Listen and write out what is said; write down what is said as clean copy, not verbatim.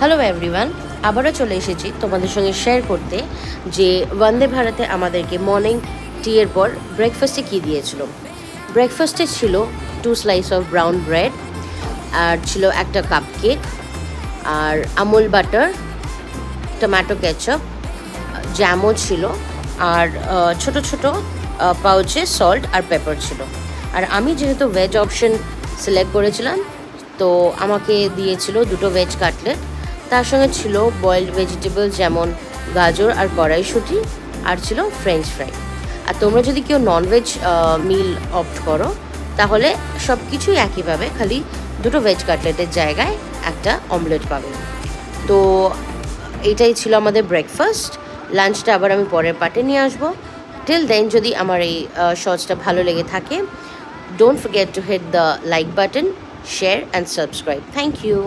Hello everyone, আবারও চলে এসেছি তোমাদের সঙ্গে শেয়ার করতে যে বন্দে ভারতে আমাদেরকে মর্নিং টি এর পর ব্রেকফাস্টে কী দিয়েছিল। ব্রেকফাস্টে ছিল 2 স্লাইস অফ ব্রাউন ব্রেড, আর ছিল একটা কাপ কেক, আর আমুল বাটার, টমেটো কেচাপ, জ্যামও ছিল, আর ছোট ছোট পাউচে সল্ট আর পেপার ছিল। আর আমি যেহেতু ভেজ অপশন সিলেক্ট করেছিলাম, তো আমাকে দিয়েছিল দুটো ভেজ কাটলেট, তার সঙ্গে ছিল বয়েলড ভেজিটেবল যেমন গাজর আর কড়াইশুঁটি, আর ছিল ফ্রেঞ্চ ফ্রাই। আর তোমরা যদি কেউ ননভেজ মিল অপ্ট করো তাহলে সব কিছুই একইভাবে, খালি দুটো ভেজ কাটলেটের জায়গায় একটা অমলেট পাবে। তো এইটাই ছিল আমাদের ব্রেকফাস্ট। লাঞ্চটা আবার আমি পরের পার্টে নিয়ে আসবো। টিল দেন, যদি আমার এই শর্টসটা ভালো লেগে থাকে, don't forget to hit the like button, share and subscribe. Thank you.